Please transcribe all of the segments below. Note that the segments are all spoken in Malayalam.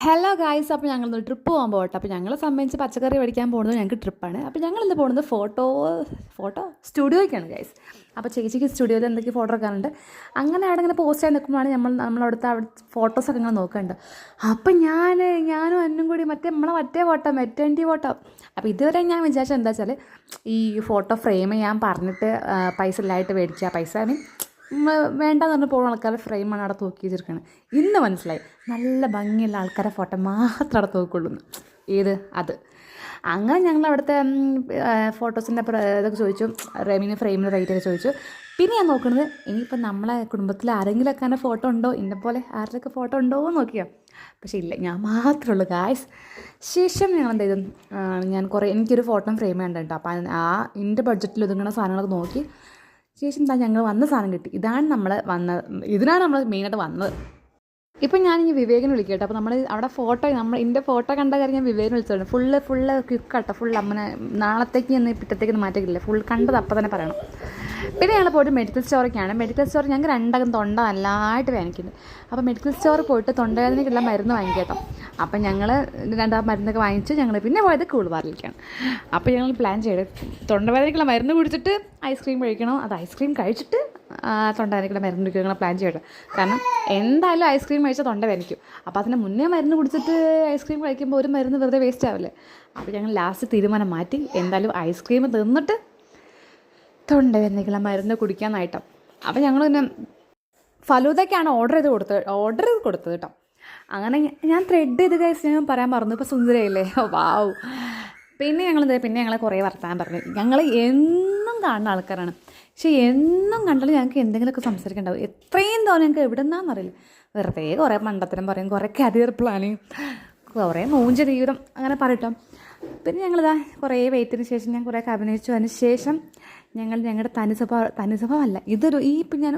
ഹലോ ഗായ്സ്, അപ്പോൾ ഞങ്ങളൊന്ന് ട്രിപ്പ് പോകാൻ പോകട്ടെ. അപ്പോൾ ഞങ്ങളെ സംബന്ധിച്ച് പച്ചക്കറി മേടിക്കാൻ പോകുന്നത് ഞങ്ങൾക്ക് ട്രിപ്പാണ്. അപ്പോൾ ഞങ്ങളിന്ന് പോകുന്നത് ഫോട്ടോ സ്റ്റുഡിയോയ്ക്കാണ് ഗായ്സ്. അപ്പോൾ ചേച്ചിക്ക് സ്റ്റുഡിയോയിൽ എന്തൊക്കെ ഫോട്ടോ എടുക്കാറുണ്ട്. അങ്ങനെ അവിടെ ഇങ്ങനെ പോസ്റ്റ് ആയി നിൽക്കുമ്പോഴാണ് നമ്മളവിടുത്തെ ഫോട്ടോസൊക്കെ ഇങ്ങനെ നോക്കുന്നുണ്ട്. അപ്പോൾ ഞാനും അന്നും കൂടി മറ്റേ ഫോട്ടോ മെറ്റേണ്ടി ഫോട്ടോ. അപ്പോൾ ഇതുവരെ ഞാൻ വിചാരിച്ചത് എന്താ വെച്ചാൽ ഈ ഫോട്ടോ ഫ്രെയിം ഞാൻ പറഞ്ഞിട്ട് പൈസ ഇല്ലായിട്ട് മേടിക്കുക. പൈസ വേണ്ടെന്ന് പറഞ്ഞ് പോകുന്ന ആൾക്കാരുടെ ഫ്രെയിമാണ് അവിടെ തൂക്കി വെച്ചിരിക്കുന്നത്. ഇന്ന് മനസ്സിലായി, നല്ല ഭംഗിയുള്ള ആൾക്കാരെ ഫോട്ടോ മാത്രം അവിടെ തൂക്കുള്ളൂ. അത് അങ്ങനെ ഞങ്ങൾ അവിടുത്തെ ഫോട്ടോസിൻ്റെ ഇതൊക്കെ ചോദിച്ചു, ഫ്രെയിമിൻ്റെ റേറ്റൊക്കെ ചോദിച്ചു. പിന്നെ ഞാൻ നോക്കുന്നത് ഇനിയിപ്പോൾ നമ്മളെ കുടുംബത്തിൽ ആരെങ്കിലുമൊക്കെ അങ്ങനെ ഫോട്ടോ ഉണ്ടോ, ഇന്നെപ്പോലെ ആരുടെയൊക്കെ ഫോട്ടോ ഉണ്ടോ എന്ന് നോക്കിയോ. പക്ഷേ ഇല്ല, ഞാൻ മാത്രമേ ഉള്ളൂ ഗായ്സ്. ശേഷം ഞങ്ങൾ എന്ത് ചെയ്തു, എനിക്കൊരു ഫോട്ടോ ഫ്രെയിം വേണ്ട കേട്ടോ. അപ്പോൾ എൻ്റെ ബഡ്ജറ്റിൽ ഒതുങ്ങുന്ന സാധനങ്ങളൊക്കെ നോക്കി ശേഷം ഞങ്ങൾ വന്ന സാധനം കിട്ടി. ഇതിനാണ് നമ്മൾ മെയിനായിട്ട് വന്നത്. ഇപ്പം ഞാനിനി വിവേകിനെ വിളിക്കട്ടെ. അപ്പോൾ നമ്മൾ അവിടെ എൻ്റെ ഫോട്ടോ കണ്ട കാര്യം ഞാൻ വിവേകിനെ വിളിച്ചിട്ടുണ്ട്. ഫുള്ള് ക്വിക്കാട്ടോ, അമ്മനെ നാളത്തേക്ക് പിറ്റത്തേക്ക് മാറ്റിക്കില്ല, ഫുൾ കണ്ടത് അപ്പം തന്നെ പറയണം. പിന്നെ ഞങ്ങൾ പോയിട്ട് മെഡിക്കൽ സ്റ്റോറൊക്കെയാണ്. മെഡിക്കൽ സ്റ്റോർ ഞങ്ങൾക്ക് രണ്ടകം തൊണ്ട നല്ലതായിട്ട് വേദനിക്കുന്നുണ്ട്. അപ്പോൾ മെഡിക്കൽ സ്റ്റോറിൽ പോയിട്ട് തൊണ്ടവേദനയ്ക്കുള്ള മരുന്ന് വാങ്ങിക്കേട്ടോ. അപ്പം ഞങ്ങൾ രണ്ടാം മരുന്നൊക്കെ വാങ്ങിച്ച് ഞങ്ങൾ പിന്നെ പോയത് കൂൾബാറിലേക്കാണ്. അപ്പോൾ ഞങ്ങൾ പ്ലാൻ ചെയ്ത് തൊണ്ടവേദനയ്ക്കുള്ള മരുന്ന് കുടിച്ചിട്ട് ഐസ്ക്രീം കഴിക്കണോ, അത് ഐസ്ക്രീം കഴിച്ചിട്ട് തൊണ്ടവേദനയ്ക്കുള്ള മരുന്ന് കുടിക്കുക, ഞങ്ങൾ പ്ലാൻ ചെയ്യട്ടെ. കാരണം എന്തായാലും ഐസ്ക്രീം കഴിച്ചാൽ തൊണ്ട വേദനിക്കും. അപ്പോൾ അതിന് മുന്നേ മരുന്ന് കുടിച്ചിട്ട് ഐസ്ക്രീം കഴിക്കുമ്പോൾ ഒരു മരുന്ന് വെറുതെ വേസ്റ്റ് ആവില്ലേ. അപ്പോൾ ഞങ്ങൾ ലാസ്റ്റ് തീരുമാനം മാറ്റി എന്തായാലും ഐസ്ക്രീം തിന്നിട്ട് തൊണ്ടവേദനയ്ക്കുള്ള മരുന്ന് കുടിക്കാനായിട്ടോ. അപ്പോൾ ഞങ്ങൾ പിന്നെ ഫലൂദയ്ക്കാണ് ഓർഡർ ചെയ്ത് കൊടുത്തത് കേട്ടോ. അങ്ങനെ ഞാൻ ത്രെഡ് ചെയ്ത് കഴിച്ച് ഞാൻ പറയാൻ പറഞ്ഞു. ഇപ്പോൾ സുന്ദരയല്ലേ, വാവ്. പിന്നെ ഞങ്ങൾ കുറേ വർത്താനം പറഞ്ഞു. ഞങ്ങൾ എന്നും കാണുന്ന ആൾക്കാരാണ്, പക്ഷേ എന്നും കണ്ടാലും ഞങ്ങൾക്ക് എന്തെങ്കിലുമൊക്കെ സംസാരിക്കണ്ടാവും. എത്രയും തോന്നി ഞങ്ങൾക്ക് എവിടെ നിന്നാണെന്നറിയില്ല. വെറുതെ കുറേ മണ്ടത്തരം പറയും, കുറേ കരിയർ പ്ലാനിങ്, കുറേ മൂഞ്ച ജീവിതം അങ്ങനെ പറയട്ടോ. പിന്നെ ഞങ്ങളിതാ കുറേ വെയിറ്റിന് ശേഷം ഞാൻ കുറേ അഭിനയിച്ചു. അതിന് ശേഷം ഞങ്ങളുടെ തനിസ്വഭാവമല്ല ഇതൊരു ഇപ്പം ഞാൻ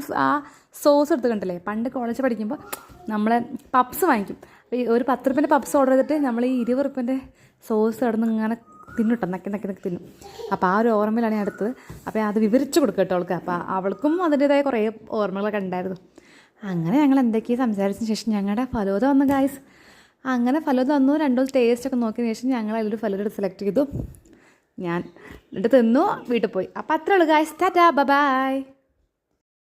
സോസ് എടുത്ത് കണ്ടില്ലേ, പണ്ട് കോളേജ് പഠിക്കുമ്പോൾ നമ്മൾ പപ്സ് വാങ്ങിക്കും. ഒരു 10 രൂപേൻ്റെ പപ്സ് ഓർഡർ ചെയ്തിട്ട് നമ്മൾ ഈ 20 രൂപേൻ്റെ സോസ് കിടന്ന് ഇങ്ങനെ തിന്നിട്ടോ, നക്കി തിന്നും. അപ്പോൾ ആ ഒരു ഓർമ്മയിലാണ് ഞാൻ എടുത്തത്. അപ്പോൾ അത് വിവരിച്ച് കൊടുക്കുക കേട്ടോ അവൾക്ക്. അപ്പോൾ അവൾക്കും അതിൻ്റേതായ കുറേ ഓർമ്മകളൊക്കെ ഉണ്ടായിരുന്നു. അങ്ങനെ ഞങ്ങൾ എന്തൊക്കെയാണ് സംസാരിച്ചതിന് ശേഷം ഞങ്ങളുടെ ഫലൂദ വന്നു ഗായ്സ്. അങ്ങനെ ഫലൂദ വന്നു. 2 ദിവസം ടേസ്റ്റൊക്കെ നോക്കിയതിന് ശേഷം ഞങ്ങൾ അതിലൊരു ഫലൂദ സെലക്ട് ചെയ്തു. ഞാൻ എന്നിട്ട് തിന്നു, വീട്ടിൽ പോയി. അപ്പോൾ അത്രേ ഉള്ളൂ ഗായ്സ്. ടാറ്റാ, ബൈ.